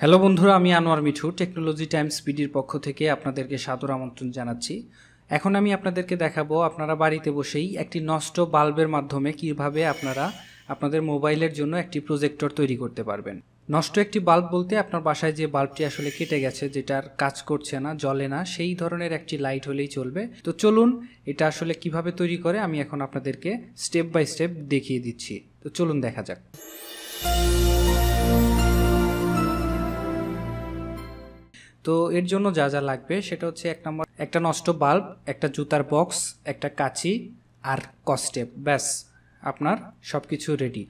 Hello বন্ধুরা, আমি Anwar Mithu technology Times পিডির পক্ষ থেকে আপনাদেরকে সাদর আমন্ত্রণ জানাচ্ছি। এখন আমি আপনাদেরকে দেখাবো আপনারা বাড়িতে বসেই একটি নষ্ট বাল্বের মাধ্যমে কিভাবে আপনারা আপনাদের মোবাইলের জন্য একটি প্রজেক্টর তৈরি করতে পারবেন। নষ্ট একটি বাল্ব বলতে আপনার বাসায় যে বাল্বটি আসলে কেটে গেছে, যেটার কাজ করছে না, জ্বলে না, সেই ধরনের একটি লাইট হলেই চলবে। তো চলুন এটা আসলে কিভাবে তৈরি করে আমি এখন আপনাদেরকে স্টেপ বাই স্টেপ দেখিয়ে দিচ্ছি। তো চলুন দেখা যাক। তো এর জন্য যা যা লাগবে সেটা হচ্ছে এক নম্বর একটা নষ্ট বাল্ব, একটা জুতার বক্স, একটা কাঁচি আর কস্টেপ। ব্যাস, আপনার সবকিছু রেডি।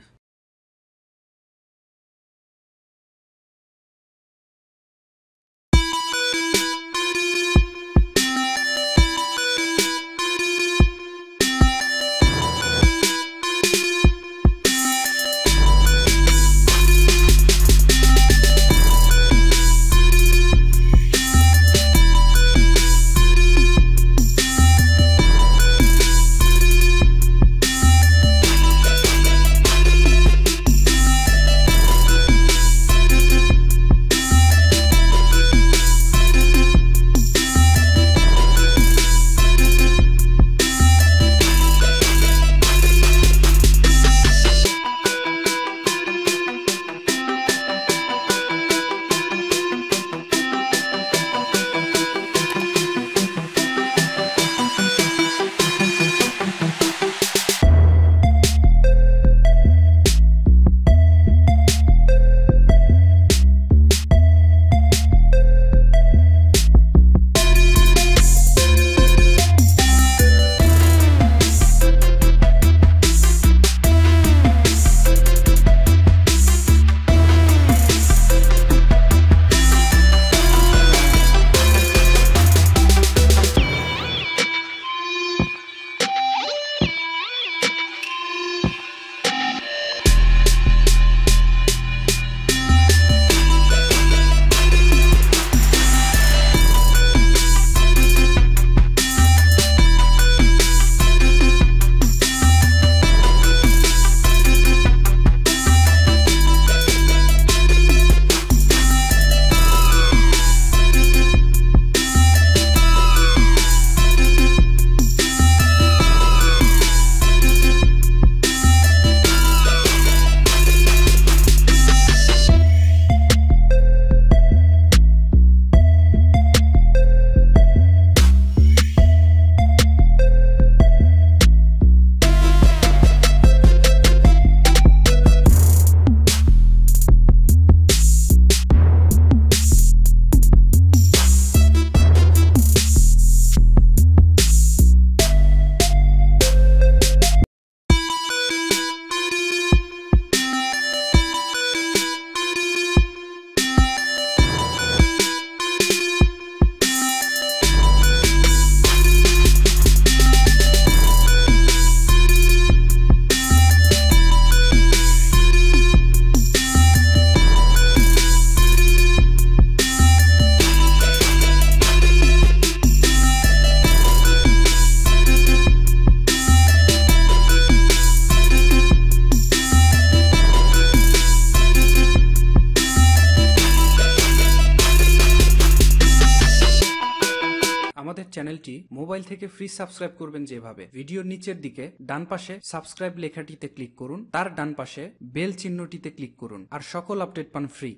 আমাদের চ্যানেলটি মোবাইল থেকে ফ্রি সাবস্ক্রাইব করবেন যেভাবে, ভিডিওর নিচের দিকে ডান পাশে সাবস্ক্রাইব লেখাটিতে ক্লিক করুন, তার ডান পাশে বেল চিহ্নটিতে ক্লিক করুন, আর সকল আপডেট পান ফ্রি।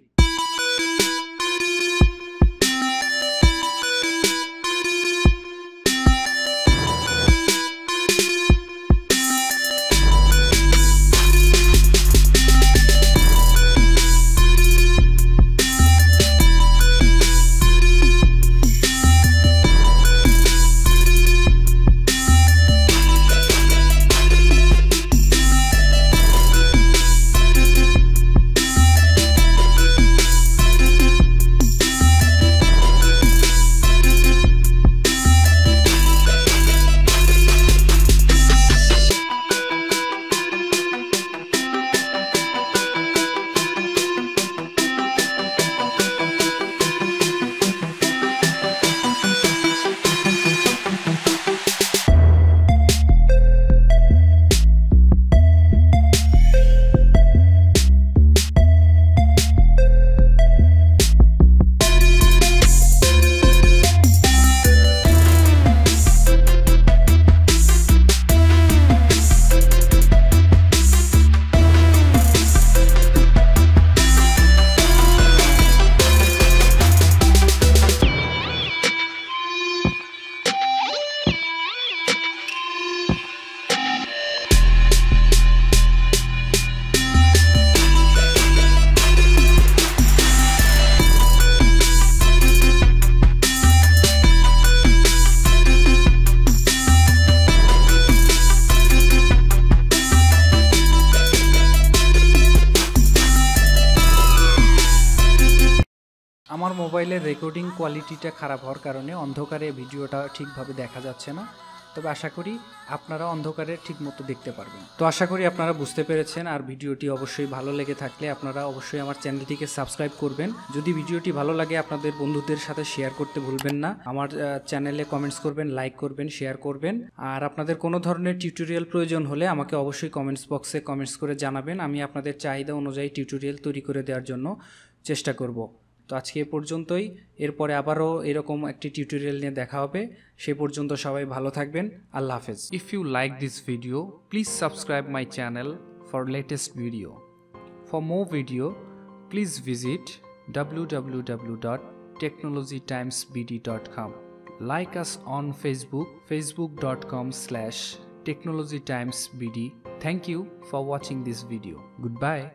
আমার মোবাইলের রেকর্ডিং কোয়ালিটিটা খারাপ হওয়ার কারণে অন্ধকারে ভিডিওটা ঠিকভাবে দেখা যাচ্ছে না, তবে আশা করি আপনারা অন্ধকারে ঠিকমতো দেখতে পারবেন। তো আশা করি আপনারা বুঝতে পেরেছেন, আর ভিডিওটি অবশ্যই ভালো লেগে থাকলে আপনারা অবশ্যই আমার চ্যানেলটিকে সাবস্ক্রাইব করবেন। যদি ভিডিওটি ভালো লাগে আপনাদের বন্ধুদের সাথে শেয়ার করতে ভুলবেন না। আমার চ্যানেলে কমেন্টস করবেন, লাইক করবেন, শেয়ার করবেন। আর আপনাদের কোনো ধরনের টিউটোরিয়াল প্রয়োজন হলে আমাকে অবশ্যই কমেন্টস বক্সে কমেন্টস করে জানাবেন। আমি আপনাদের চাহিদা অনুযায়ী টিউটোরিয়াল তৈরি করে দেওয়ার জন্য চেষ্টা করব। তো আজকে এ পর্যন্তই, এরপরে আবারও এরকম একটি টিউটোরিয়াল নিয়ে দেখা হবে। সে পর্যন্ত সবাই ভালো থাকবেন। আল্লাহ হাফেজ। If you like this video, please subscribe my channel for latest video. For more video, please visit www.technologytimesbd.com. Like us on Facebook, facebook.com/technologytimesbd. Thank you for watching this video. Goodbye.